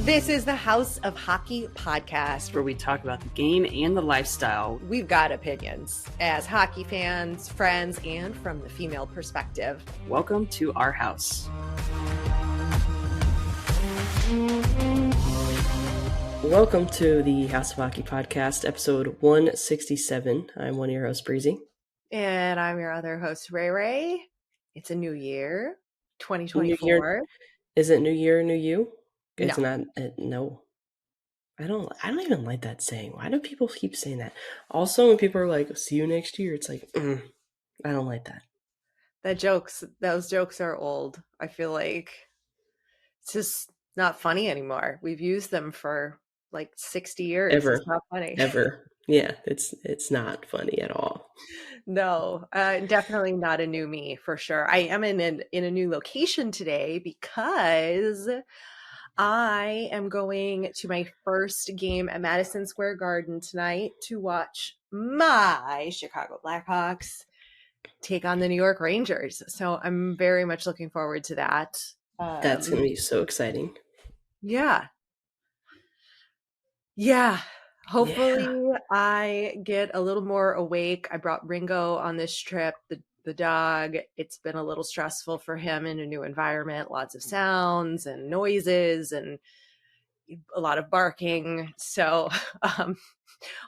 This is the House of Hockey podcast, where we talk about the game and the lifestyle. We've got opinions as hockey fans, friends, and from the female perspective. Welcome to our house. Welcome to the House of Hockey podcast, episode 167. I'm one of your hosts, Breezy. And I'm your other host, Rae. It's a new year, 2024. New year. Is it New Year, New You? It's No. not. No. I don't even like that saying. Why do people keep saying that? Also, when people are like, see you next year, it's like, I don't like that. Those jokes are old. I feel like it's just not funny anymore. We've used them for like 60 years. Ever. It's not funny. Ever. Yeah, it's not funny at all. No, definitely not a new me for sure. I am in a new location today because I am going to my first game at Madison Square Garden tonight to watch my Chicago Blackhawks take on the New York Rangers. So I'm very much looking forward to that. That's going to be so exciting. Yeah. Hopefully I get a little more awake. I brought Ringo on this trip, the dog. It's been a little stressful for him in a new environment, lots of sounds and noises and a lot of barking. So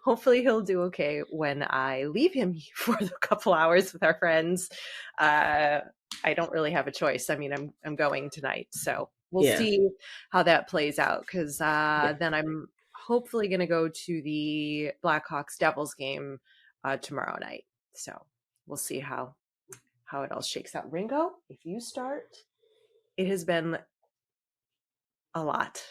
hopefully he'll do okay when I leave him for a couple hours with our friends. I don't really have a choice. I mean, I'm going tonight, so we'll see how that plays out, because then I'm hopefully going to go to the Blackhawks Devils game tomorrow night. So we'll see how it all shakes out. Ringo, if you start, it has been a lot.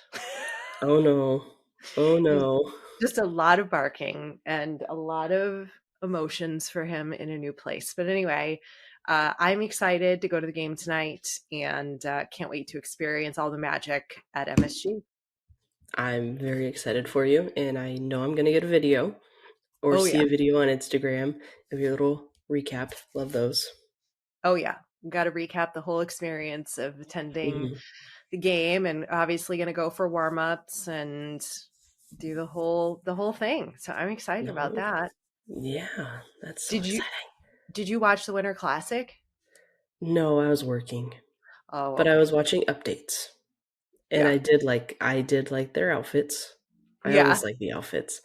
Oh no. Just a lot of barking and a lot of emotions for him in a new place. But anyway, I'm excited to go to the game tonight and can't wait to experience all the magic at MSG. I'm very excited for you, and I know I'm going to get a video or a video on Instagram of your little recap. Love those. Oh, yeah. Got to recap the whole experience of attending the game, and obviously going to go for warm-ups and do the whole thing. So I'm excited about that. Yeah, that's so exciting. Did you watch the Winter Classic? No, I was working. Oh, but I was watching updates. And I did like their outfits. I always like the outfits.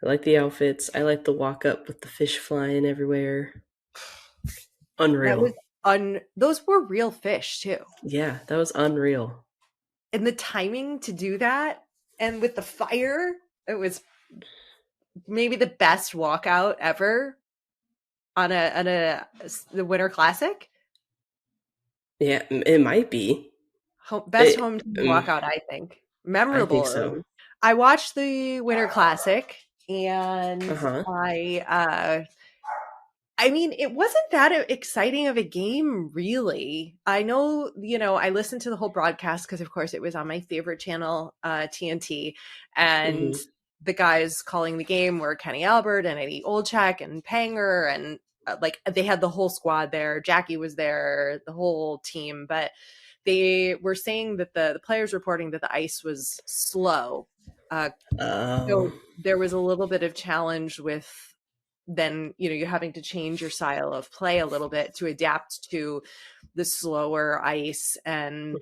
I like the outfits. I like the walk up with the fish flying everywhere. Unreal. Those were real fish too. Yeah, that was unreal. And the timing to do that, and with the fire, it was maybe the best walkout ever on the Winter Classic. Yeah, it might be. Best home team walkout, I think. Memorable. I think so. I watched the Winter Classic, and I mean, it wasn't that exciting of a game, really. I know, I listened to the whole broadcast because, of course, it was on my favorite channel, TNT, and the guys calling the game were Kenny Albert and Eddie Olczyk and Panger, and they had the whole squad there. Jackie was there, the whole team, but they were saying that the players reporting that the ice was slow. So there was a little bit of challenge with then, you're having to change your style of play a little bit to adapt to the slower ice. And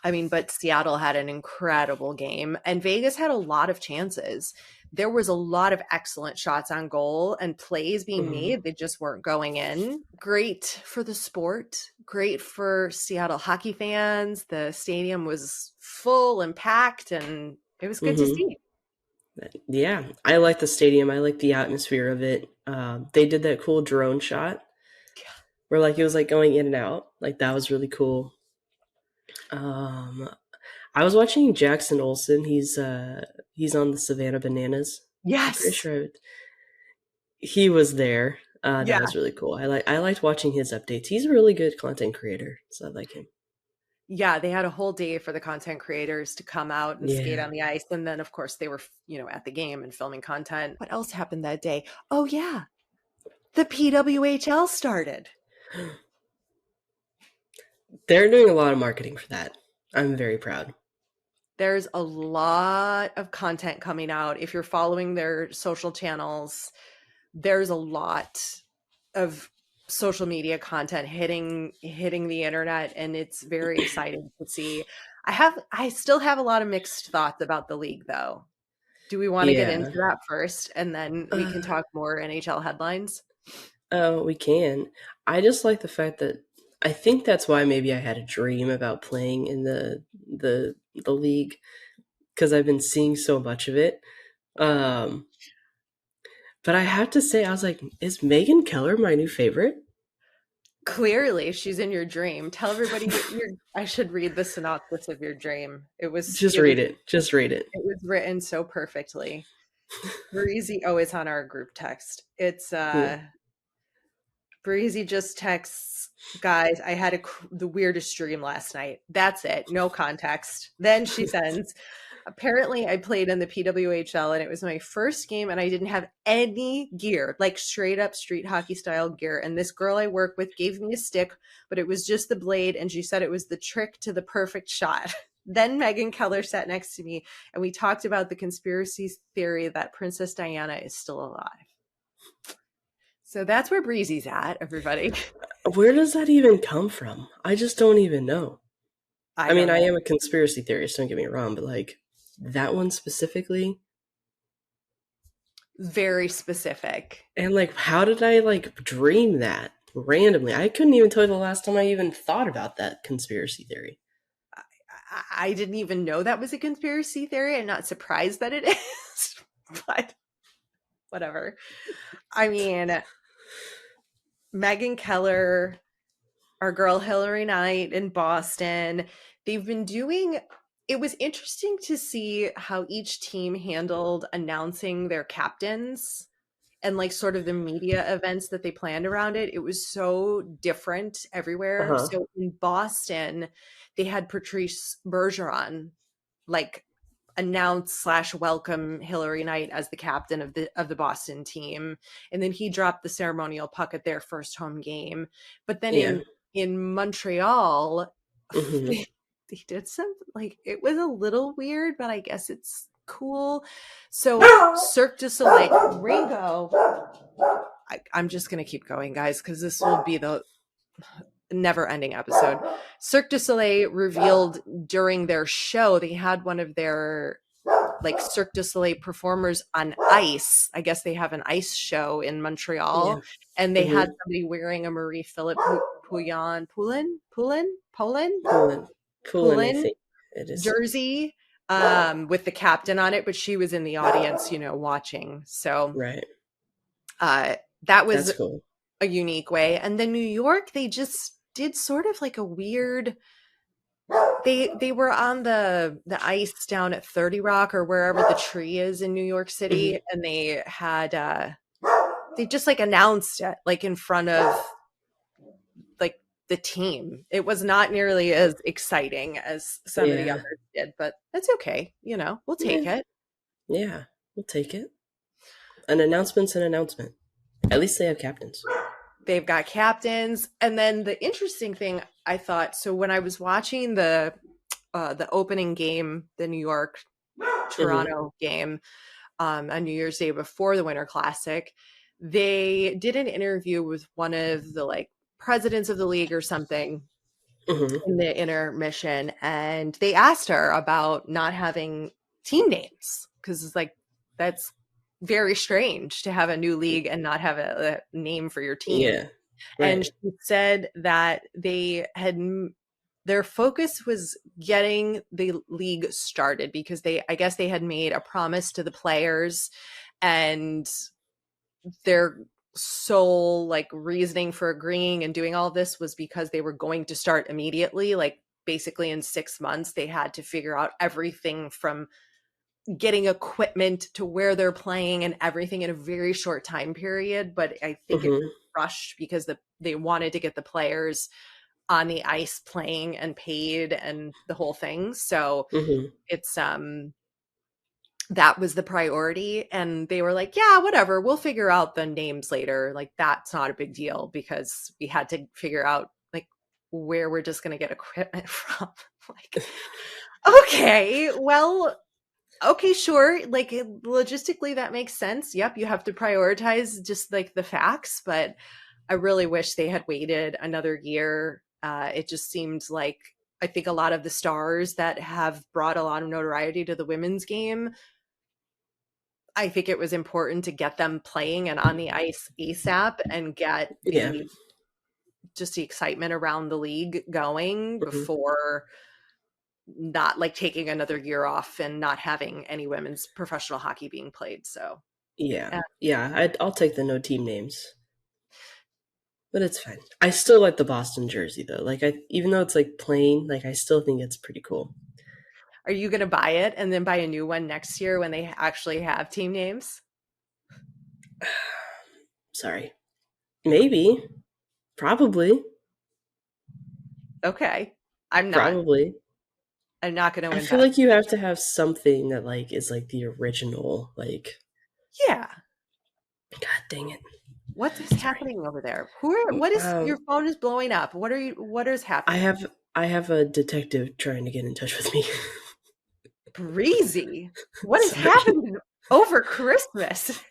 I mean, but Seattle had an incredible game, and Vegas had a lot of chances. There was a lot of excellent shots on goal and plays being made that just weren't going in. Great for the sport. Great for Seattle hockey fans. The stadium was full and packed, and it was good to see. Yeah, I like the stadium. I like the atmosphere of it. They did that cool drone shot where it was going in and out. That was really cool. I was watching Jackson Olsen. He's on the Savannah Bananas. Yes, I'm pretty sure he was there. That was really cool. I liked watching his updates. He's a really good content creator, so I like him. Yeah, they had a whole day for the content creators to come out and skate on the ice, and then of course they were, at the game and filming content. What else happened that day? Oh yeah, the PWHL started. They're doing a lot of marketing for that. I'm very proud. There's a lot of content coming out. If you're following their social channels, there's a lot of social media content hitting the internet, and it's very exciting to see. I still have a lot of mixed thoughts about the league though. Do we want to get into Yeah. that first and then we can Uh, talk more NHL headlines? oh, we can. I just like the fact that I think that's why maybe I had a dream about playing in the league because I've been seeing so much of it. Um, but I have to say, I was like, is Megan Keller my new favorite? Clearly, she's in your dream. Tell everybody I should read the synopsis of your dream. Just read it. Just read it. It was written so perfectly. Breezy, oh, it's on our group text. It's Yeah. Breezy just texts, guys, I had the weirdest dream last night. That's it. No context. Then she sends, apparently I played in the PWHL and it was my first game and I didn't have any gear, like straight up street hockey style gear. And this girl I work with gave me a stick, but it was just the blade. And she said it was the trick to the perfect shot. Then Megan Keller sat next to me and we talked about the conspiracy theory that Princess Diana is still alive. So that's where Breezy's at, everybody. Where does that even come from? I just don't even know. I I mean, don't I know. am a conspiracy theorist, don't get me wrong, but like that one specifically. Very specific. And like, how did I like dream that randomly? I couldn't even tell you the last time I even thought about that conspiracy theory. I didn't even know that was a conspiracy theory. I'm not surprised that it is, but whatever. I mean, Megan Keller, our girl Hillary Knight in Boston, they've been doing. It was interesting to see how each team handled announcing their captains and like sort of the media events that they planned around it. It was so different everywhere. Uh-huh. So in Boston, they had Patrice Bergeron like announce slash welcome Hillary Knight as the captain of the Boston team, and then he dropped the ceremonial puck at their first home game. But then Yeah. in Montreal, Hmm. they did some like it was a little weird, but I guess it's cool. So Cirque du Soleil, Ringo. I'm just gonna keep going, guys, because this will be the never-ending episode. Cirque du Soleil revealed during their show they had one of their like Cirque du Soleil performers on ice. I guess they have an ice show in Montreal, Yeah. and they Hmm. had somebody wearing a Marie Philippe Poolin. Poolin, I Poulin think it is. jersey with the captain on it, but she was in the audience, watching. So Right. that was That's cool. a unique way. And then New York, they just did sort of like a weird. They were on the ice down at 30 Rock or wherever the tree is in New York Hmm. City, and they had they just like announced it like in front of like the team. It was not nearly as exciting as some of the Yeah. others did, but that's okay. We'll take Yeah. it. Yeah. We'll take it. An announcement's an announcement. At least they have captains. They've got captains, and then the interesting thing I thought. So when I was watching the opening game, the New York Hmm. Toronto game on New Year's Day before the Winter Classic, they did an interview with one of the like presidents of the league or something Hmm. in the intermission, and they asked her about not having team names because it's like that's very strange to have a new league and not have a name for your team. Yeah. And Right. she said that their focus was getting the league started because I guess they had made a promise to the players, and their sole like reasoning for agreeing and doing all this was because they were going to start immediately, like basically in 6 months they had to figure out everything from getting equipment to where they're playing and everything in a very short time period. But I think it was Hmm. rushed because they wanted to get the players on the ice playing and paid and the whole thing. So Hmm. it's that was the priority, and they were like, yeah, whatever, we'll figure out the names later, like that's not a big deal because we had to figure out like where we're just going to get equipment from. Like Okay, well, okay, sure. Like logistically, that makes sense. Yep, you have to prioritize just like the facts, but I really wish they had waited another year. It just seemed like I think a lot of the stars that have brought a lot of notoriety to the women's game, I think it was important to get them playing and on the ice ASAP and get Yeah. the just the excitement around the league going Hmm. before not like taking another year off and not having any women's professional hockey being played. So, Yeah. uh, Yeah. I'll take the no team names, but it's fine. I still like the Boston jersey though. Like even though it's like plain, like I still think it's pretty cool. are you going to buy it and then buy a new one next year when they actually have team names? Sorry. Maybe. Probably. Okay. I'm not. Probably. I'm not going to I feel invest. like you have to have something that like is like the original, like Yeah. God dang it. What is Sorry. happening over there? What is Um your phone is blowing up? What is I happening? have I have a detective trying to get in touch with me. Breezy. What has Sorry. happened over Christmas?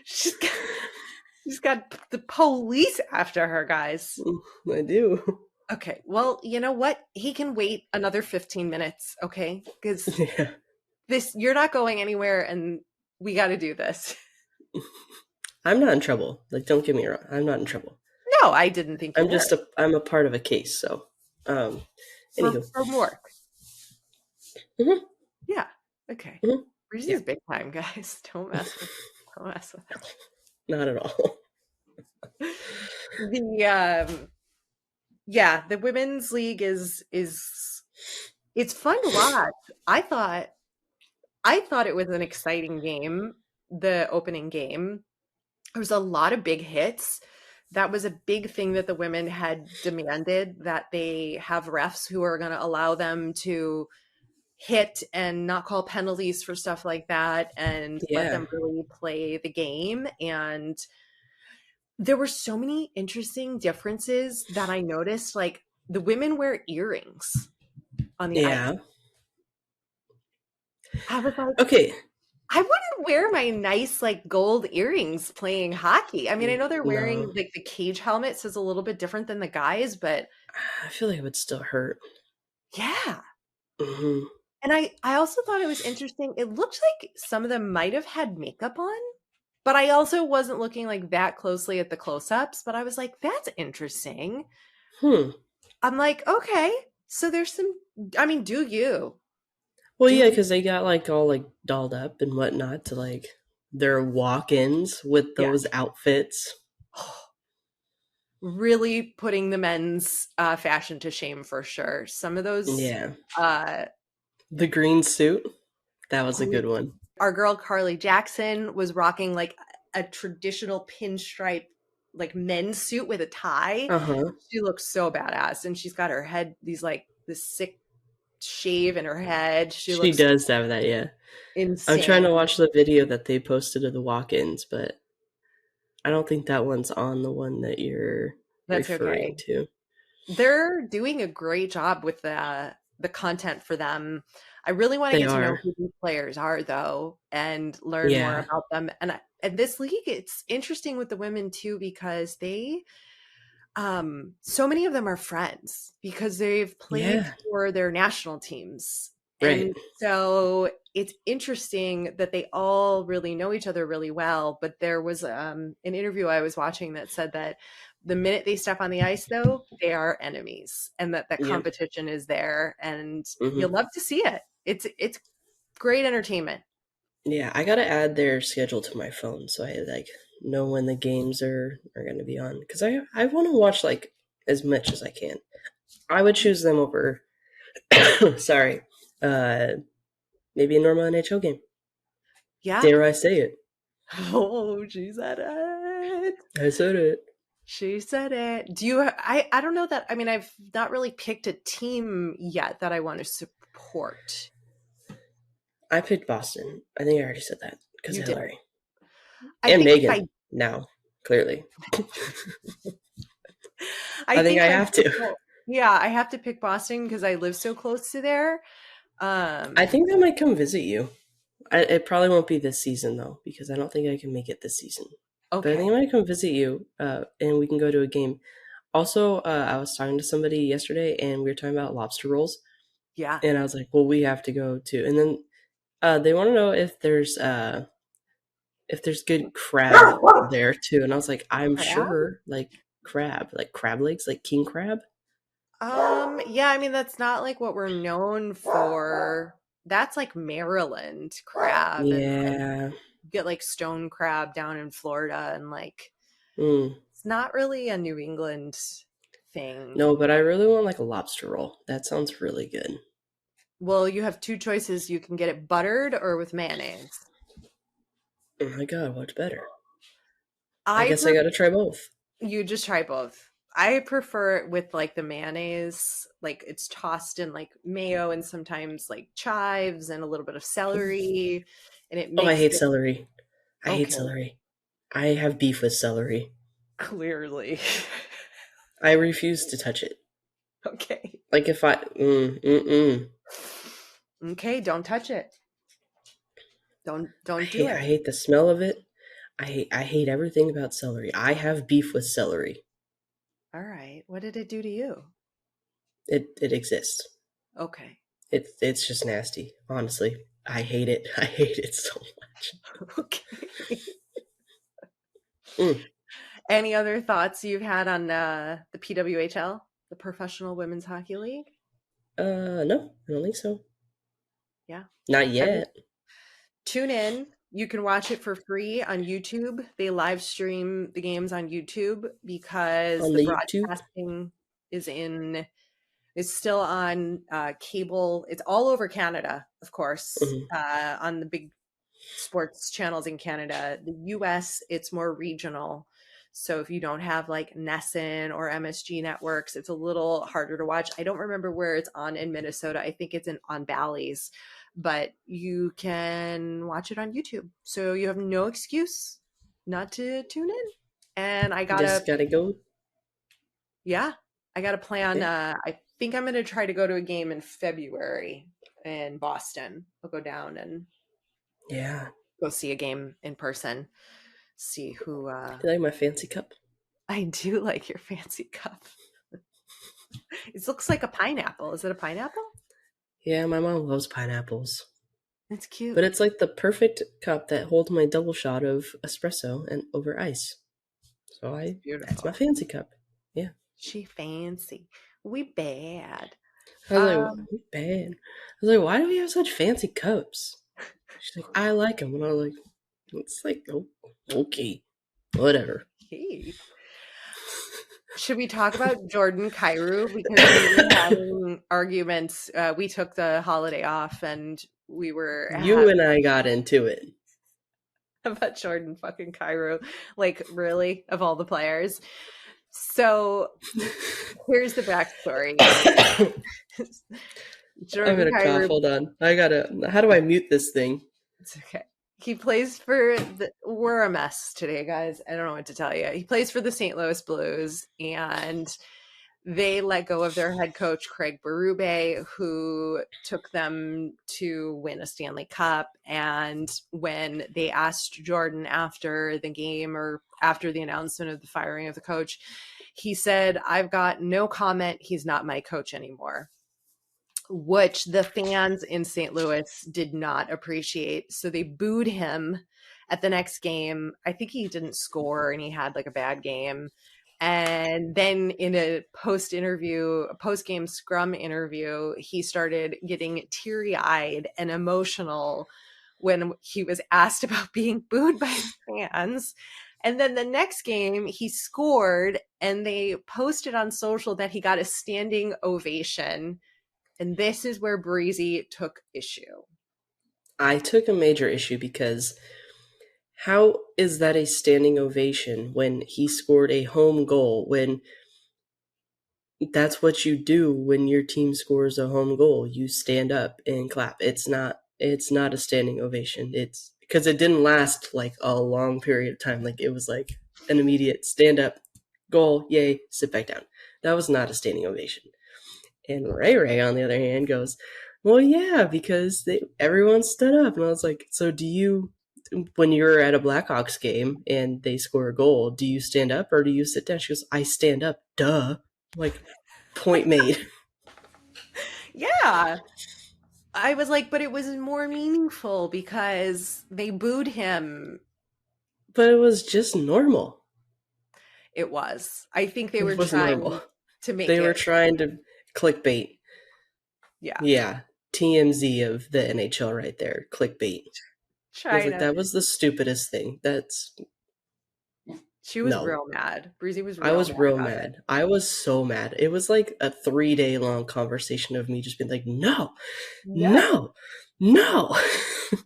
She's got, she's got the police after her, guys. I do. Okay. Well, you know what? He can wait another 15 minutes, okay? Because Yeah. this, you're not going anywhere and we got to do this. I'm not in trouble. Like don't get me wrong. I'm not in trouble. No, I didn't think you were. I'm a part of a case, so um anywho. For work. Hmm. Yeah. Okay. Hmm. Yeah. Breezy's big time, guys. Don't mess with Not at all. him. The yeah, the women's league is it's fun to watch. I thought I thought it was an exciting game, the opening game. There was a lot of big hits. That was a big thing that the women had demanded, that they have refs who are going to allow them to hit and not call penalties for stuff like that and let Yeah. them really play the game. And there were so many interesting differences that I noticed. Like the women wear earrings on the ice. Yeah. I was like, Okay. I wouldn't wear my nice like gold earrings playing hockey. I mean, I know they're No. wearing like the cage helmets is a little bit different than the guys, but I feel like it would still hurt. yeah. Hmm. And I also thought it was interesting. It looked like some of them might have had makeup on, but I also wasn't looking like that closely at the close-ups, but I was like, that's interesting. Hmm. I'm like, okay, so there's some I mean, do you? Well, Do yeah, you because they got like all like dolled up and whatnot to like their walk-ins with yeah. those outfits. Really putting the men's fashion to shame for sure. Some of those Yeah. uh The green suit. That was a good one. our girl Carly Jackson was rocking like a traditional pinstripe like men's suit with a tie. Uh huh. She looks so badass, and she's got her head these like this sick shave in her head. She She looks does have that, yeah. I'm trying insane. to watch the video that they posted of the walk ins, but I don't think that one's on the one that you're That's okay. referring to. They're doing a great job with the content for them. I really want to They get to know are. who these players are though and learn more Yeah. about them. And this league, it's interesting with the women too because they so many of them are friends because they've played Yeah. for their national teams. Right. And so it's interesting that they all really know each other really well. But there was an interview I was watching that said that the minute they step on the ice, though, they are enemies, and that Yep. competition is there, and you'll Hmm. love to see it. It's great entertainment. Yeah, I gotta add their schedule to my phone so I like know when the games are gonna be on because I want to watch like as much as I can. I would choose them over. Sorry, uh, maybe a normal NHL game. Yeah. Dare I say it? Oh, she said it. I said it. She said it. Do you I don't know that I mean I've not really picked a team yet that I want to support. I picked Boston. I think I already said that because You of did. Hillary I and think if Megan. Now, clearly, I I think think I my have to. Yeah, I have to pick Boston because I live so close to there. I Um, think I might come visit you. It probably won't be this season though, because I don't think I can make it this season. But I think okay. I might come visit you, and we can go to a game. Also, I was talking to somebody yesterday, and we were talking about lobster rolls, Yeah. and I was like, "Well, we have to go too." And then they want to know if there's good crab there too, and I was like, "I'm Crab? sure, like crab legs, like king crab." Yeah, I mean that's not like what we're known for. That's like Maryland crab and like Yeah. you get like stone crab down in Florida and like Mm. it's not really a New England thing. No, but I really want like a lobster roll. That sounds really good. Well, you have two choices. You can get it buttered or with mayonnaise. Oh my god, what's better? I I guess I gotta try both. You just try both. I prefer it with like the mayonnaise, like it's tossed in like mayo and sometimes like chives and a little bit of celery, and it Oh, I makes hate it celery. I hate okay, celery. I have beef with celery. clearly. I refuse to touch it. Okay. Like if I Okay, don't touch it. Don't do I it. hate the smell of it. I hate everything about celery. I have beef with celery. All right. What did it do to you? It exists. Okay. It's just nasty. Honestly, I hate it. I hate it so much. Okay. Mm. Any other thoughts you've had on the PWHL, the Professional Women's Hockey League? No, I don't think so. Yeah. Not I mean, yet. tune in. You can watch it for free on YouTube. They live stream the games on YouTube because On the the YouTube. broadcasting is in is still on cable. It's all over Canada, of course, Hmm. on the big sports channels in Canada. The US, it's more regional. So if you don't have like Nesson or MSG networks, it's a little harder to watch. I don't remember where it's on in Minnesota. I think it's in on Bally's, but you can watch it on YouTube. So you have no excuse not to tune in. And Just gotta go. yeah, I got to plan. Yeah. I think I'm going to try to go to a game in February in Boston. I'll go down and Yeah. go see a game in person. See who You like my fancy cup? I do like your fancy cup. It looks like a pineapple. Is it a pineapple? Yeah, my mom loves pineapples. It's cute. But it's like the perfect cup that holds my double shot of espresso and over ice. So It's that's my beautiful. fancy cup. Yeah. She fancy. We bad. I was like, Um, bad. I was like, why do we have such fancy cups? She's like, I like them. And I was like, it's like, oh, okay, whatever. hey. Should we talk about Jordan Kyrou because we were having arguments? We took the holiday off and we were You and I got into it. about Jordan fucking Kyrou. Like, really, of all the players. So here's the backstory. I'm Jordan gonna cough. Kyrou, Hold on. How do I mute this thing? it's okay. He plays for we're a mess today, guys. I don't know what to tell you. He plays for the St. Louis Blues, and they let go of their head coach, Craig Berube, who took them to win a Stanley Cup. And when they asked Jordan after the game or after the announcement of the firing of the coach, he said, I've got no comment. He's not my coach anymore, which the fans in St. Louis did not appreciate. So they booed him at the next game. I think he didn't score and he had like a bad game. And then in a post game scrum interview, he started getting teary eyed and emotional when he was asked about being booed by his fans. And then the next game, he scored and they posted on social that he got a standing ovation. And this is where Breezy took issue. I took a major issue because how is that a standing ovation when he scored a home goal? When that's what you do when your team scores a home goal, you stand up and clap. It's not a standing ovation. It's because it didn't last like a long period of time. Like it was like an immediate stand up, goal, yay, sit back down. That was not a standing ovation. And Ray, on the other hand, goes, well, yeah, because everyone stood up. And I was like, so do you, when you're at a Blackhawks game and they score a goal, do you stand up or do you sit down? She goes, I stand up. Duh. Like, point made. Yeah. I was like, but it was more meaningful because they booed him. But it was just normal. It was. I think they were It was normal. trying to make They were it. trying to clickbait. Yeah. Yeah. TMZ of the NHL right there. Clickbait. I was like, China. that was the stupidest thing. That's She was no. real mad. Breezy was I real was mad real about it. mad. I was so mad. It was like a 3-day long conversation of me just being like, no, No. no, no. I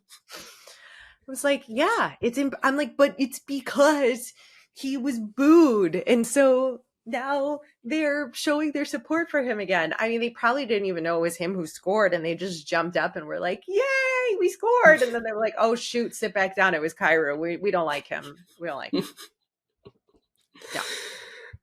was like, yeah, I'm like, but it's because he was booed. And so now they're showing their support for him again. I mean, they probably didn't even know it was him who scored, and they just jumped up and were like, yay, we scored. And then they were like, oh, shoot, sit back down. It was Kyrou. We don't like him. We don't like him. Yeah.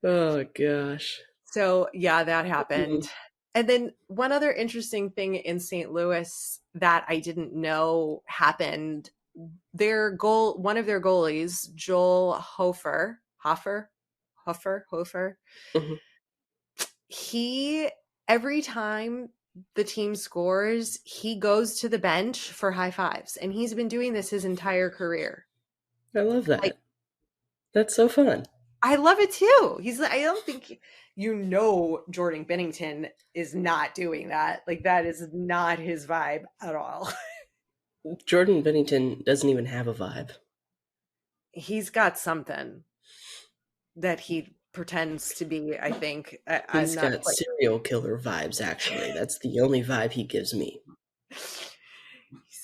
Oh, gosh. So, yeah, that Mm-hmm. happened. And then one other interesting thing in St. Louis that I didn't know happened, one of their goalies, Joel Hofer, Mm-hmm. he, every time the team scores, he goes to the bench for high fives. And he's been doing this his entire career. I love Like, that. That's so fun. I love it too. I don't think Jordan Bennington is not doing that. Like, that is not his vibe at all. Jordan Bennington doesn't even have a vibe. He's got something that he pretends to be, I think. I'm He's not got quite. serial killer vibes, actually. That's the only vibe he gives me.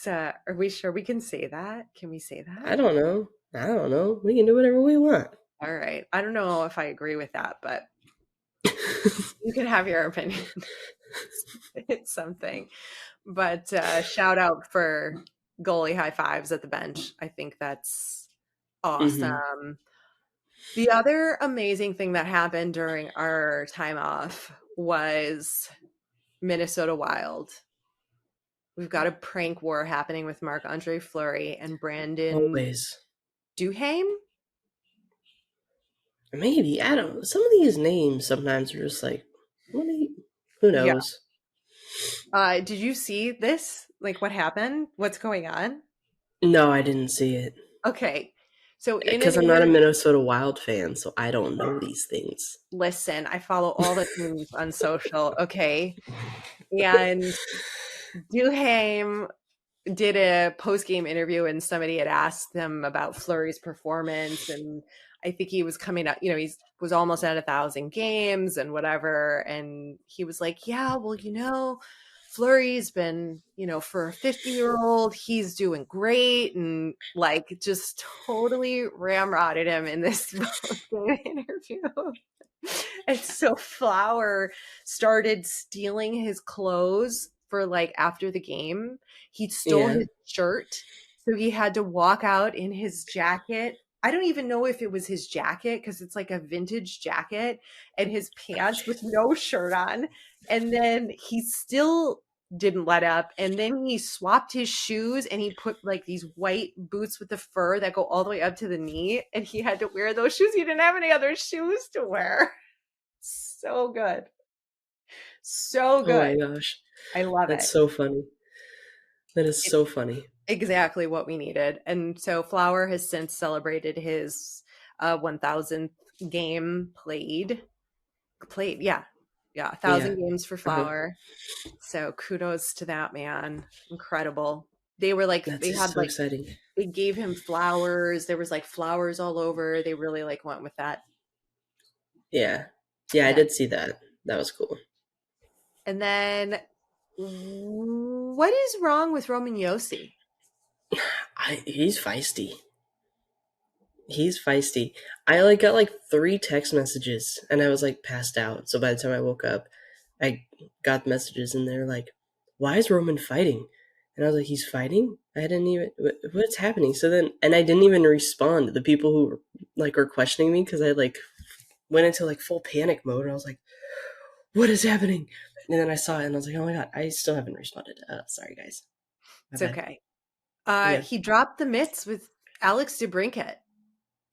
Are we sure we can say that? Can we say I that? don't know. I don't know. We can do whatever we want. All right. I don't know if I agree with that, but you can have your opinion. It's something. But shout out for goalie high fives at the bench. I think that's Mm-hmm. awesome. The other amazing thing that happened during our time off was Minnesota Wild. We've got a prank war happening with Marc-Andre Fleury and Brandon Always. Duhaime. Maybe. I don't know. Some of these names sometimes are just like, who Yeah. knows? Did you see this? Like, what happened? What's going on? No, I didn't see it. Okay. So in an Because I'm not a interview, Minnesota Wild fan, so I don't know these things. listen, I follow all the teams on social. Okay. And Duhaime did a post-game interview and somebody had asked him about Fleury's performance, and I think he was coming up, he was almost at 1,000 games and whatever, and he was like, yeah, well, Fleury's been, for a 50-year-old, he's doing great, and like just totally ramrodded him in this post-game interview. And so Flower started stealing his clothes for like after the game. He stole Yeah. his shirt. So he had to walk out in his jacket. I don't even know if it was his jacket because it's like a vintage jacket, and his pants with no shirt on. And then he still didn't let up. And then he swapped his shoes and he put like these white boots with the fur that go all the way up to the knee. And he had to wear those shoes. He didn't have any other shoes to wear. So good. So Oh my good. gosh. I love That's it. so funny. That is It's so funny. exactly what we needed. And so Flower has since celebrated his 1000th game played. Played, yeah. Yeah, 1,000 Yeah. games for Uh-huh. Flower. So kudos to that man. Incredible. They were like, That's just so exciting. they gave him flowers. There was like flowers all over. They really like went with that. Yeah. Yeah, I Yeah. did see that. That was cool. And then what is wrong with Roman Yossi? He's feisty. He's feisty. I got 3 text messages and I was passed out. So by the time I woke up, I got messages and they're like, "Why is Roman fighting?" And I was like, "He's fighting?" I didn't even what's happening? So then and I didn't even respond to the people who were questioning me because I went into full panic mode. I was like, what is happening? And then I saw it and I was like, oh my God, I still haven't responded. Sorry, guys. My It's bad. okay. Yeah. He dropped the mitts with Alex DeBrincat.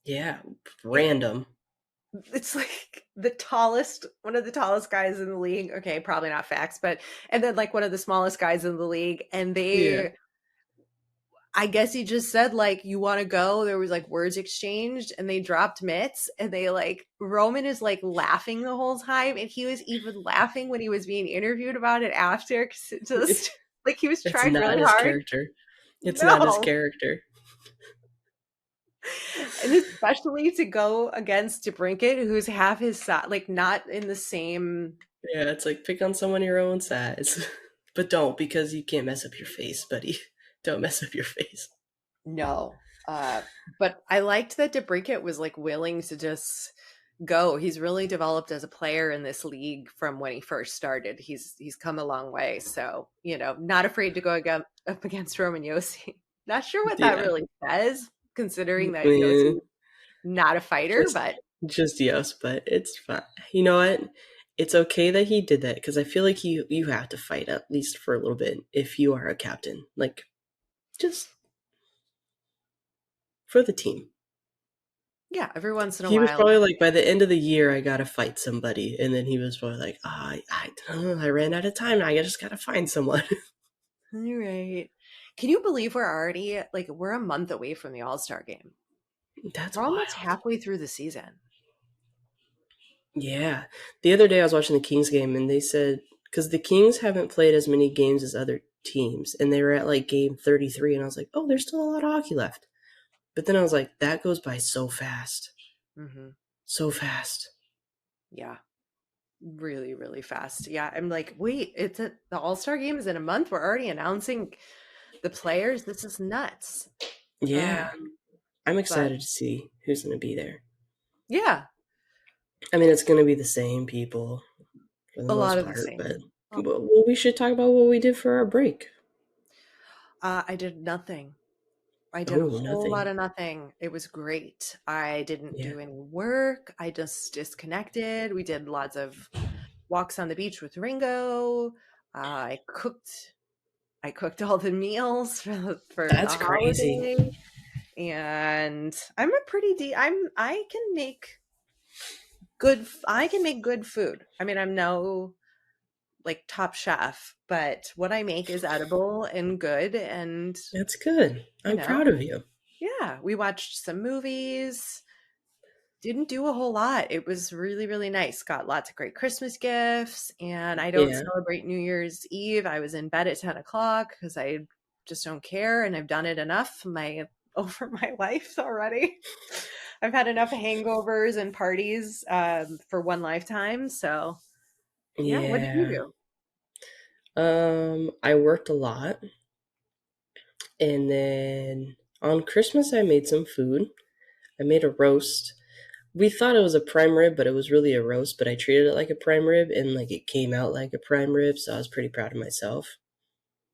Yeah. It, Random. it's like the tallest, one of the tallest guys in the league. Okay, probably not facts, but and then like one of the smallest guys in the league. And Yeah. I guess he just said like, "You want to go?" There was like words exchanged, and they dropped mitts, and they like Roman is like laughing the whole time, and he was even laughing when he was being interviewed about it after, 'cause it just like he was It's trying not really his hard. character. It's not his No, character. and especially to go against DeBrincat, who's half his size, like not in the same. Yeah, it's like pick on someone your own size. But don't because you can't mess up your face, buddy. Don't mess up your face. No. But I liked that DeBrincat was like willing to just go. He's really developed as a player in this league from when he first started. He's come a long way. So, not afraid to go up against Roman Josi. Not sure what that Yeah. really says, considering that Eh, Yosi's not a fighter, just but just yes, but it's fine. You know what? It's okay that he did that because I feel like you have to fight at least for a little bit if you are a captain. Like just for the team. yeah, every once in a He was while. probably like, by the end of the year, I gotta fight somebody, and then he was probably like, I don't know, I ran out of time. Now I just gotta find someone. All right. Can you believe we're a month away from the All-Star game? That's We're almost wild. halfway through the season. Yeah. The other day I was watching the Kings game, and they said because the Kings haven't played as many games as other teams, and they were at like game 33, and I was like, oh, there's still a lot of hockey left. But then I was like, that goes by so fast, Hmm. so fast. Yeah. Really, really fast. Yeah, I'm like, wait, the All-Star game is in a month. We're already announcing the players. This is nuts. Yeah. Um, I'm but excited to see who's going to be there. yeah, I mean, it's going to be the same people for the a lot most of the part, but same. well, we should talk about what we did for our break. I did nothing. I did a Oh, whole lot nothing. of nothing. It was great. I didn't Yeah. do any work. I just disconnected. We did lots of walks on the beach with Ringo. I cooked. I cooked all the meals for the That's crazy. holiday. And I'm a pretty I can make good food. I mean, I'm no like top chef, but what I make is edible and good. And That's good. you I'm know proud of you. yeah, we watched some movies. Didn't do a whole lot. It was really, really nice. Got lots of great Christmas gifts, and I don't Yeah. celebrate New Year's Eve. I was in bed at 10 o'clock because I just don't care, and I've done it enough my over my life already. I've had enough hangovers and parties for one lifetime. So yeah, what did you Yeah. do? I worked a lot, and then on Christmas I made some food. I made a roast. We thought it was a prime rib, but it was really a roast, but I treated it like a prime rib and like it came out like a prime rib, so I was pretty proud of myself.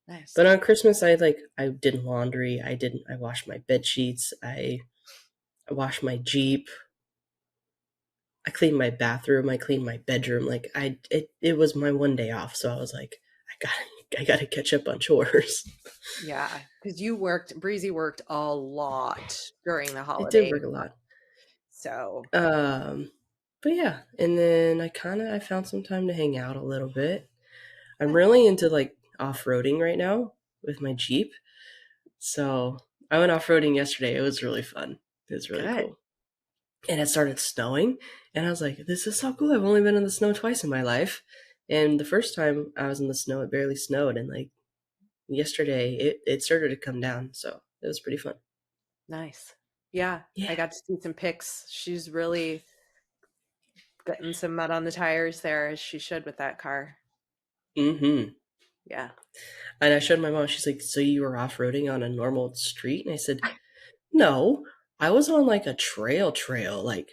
Nice. But on Christmas I did laundry, I washed my bed sheets, I washed my Jeep, I cleaned my bathroom, I cleaned my bedroom. Like it was my one day off, so I was like, I gotta catch up on chores. Yeah, because Breezy worked a lot during the It did holiday. work a lot. So Um, but yeah, and then I found some time to hang out a little bit. I'm good, really into like off-roading right now with my Jeep. So I went off-roading yesterday. It was really fun. It was really good. cool. And it started snowing, and I was like, this is so cool. I've only been in the snow twice in my life. And the first time I was in the snow, it barely snowed, and like yesterday it started to come down, so it was pretty fun. Nice. Yeah, I Yeah. got to see some pics. She's really getting some mud on the tires there, as she should with that car. Mm-hmm. Yeah. And I showed my mom, she's like, so you were off-roading on a normal street? And I said, no, I was on like a trail. Like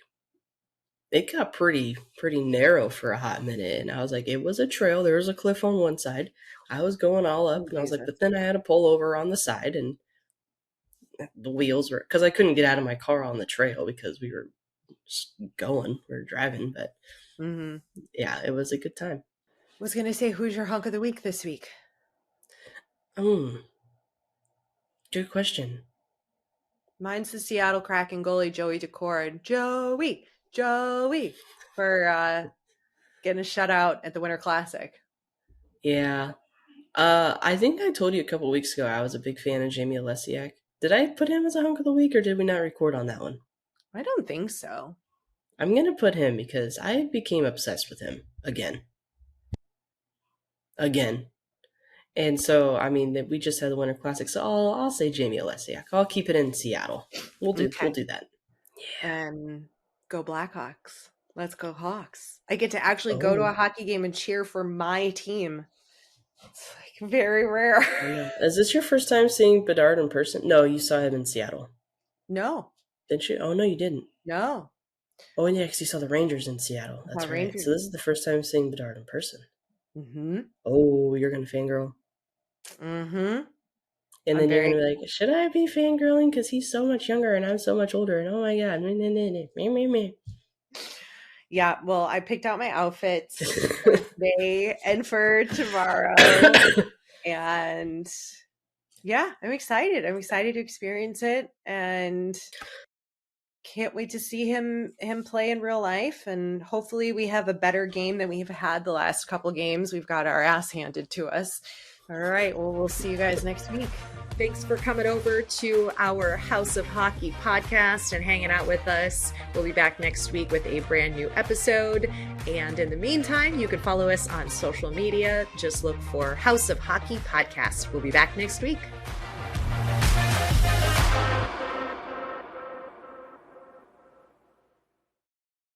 it got pretty narrow for a hot minute. And I was like, it was a trail. There was a cliff on one side. I was going all up Oh, and I was like, Jesus. but then I had to pull over on the side and the wheels were because I couldn't get out of my car on the trail because we were just going, we were driving, but Mm-hmm. Yeah, it was a good time. Was going to say, who's your hunk of the week this week? Good question. Mine's the Seattle Kraken goalie, Joey Decord. Joey, for getting a shutout at the Winter Classic. Yeah. I think I told you a couple weeks ago I was a big fan of Jamie Olesiak. Did I put him as a hunk of the week, or did we not record on that one? I don't think so. I'm gonna put him because I became obsessed with him again. And so, I mean, we just had the Winter Classic, so I'll say Jamie Olesiak. I'll keep it in Seattle. We'll do that. Yeah. And go Blackhawks. Let's go Hawks. I get to actually go to a Oh, hockey game and cheer for my team. It's like very rare. I know. Is this your first time seeing Bedard in person? No, you saw him in Seattle. No. Didn't you? Oh, no, you didn't. No. Oh, and yeah, because you saw the Rangers in Seattle. That's right. Rangers. So this is the first time seeing Bedard in person. Mm-hmm. Oh, you're going to fangirl? Mm-hmm. And then you're going to be like, should I be fangirling? Because he's so much younger and I'm so much older. And oh my God. Me. Yeah, well, I picked out my outfits today and for tomorrow. And yeah, I'm excited. I'm excited to experience it and can't wait to see him play in real life. And hopefully we have a better game than we've had the last couple games. We've got our ass handed to us. All right, well, we'll see you guys next week. Thanks for coming over to our House of Hockey podcast and hanging out with us. We'll be back next week with a brand new episode. And in the meantime, you can follow us on social media. Just look for House of Hockey podcast. We'll be back next week.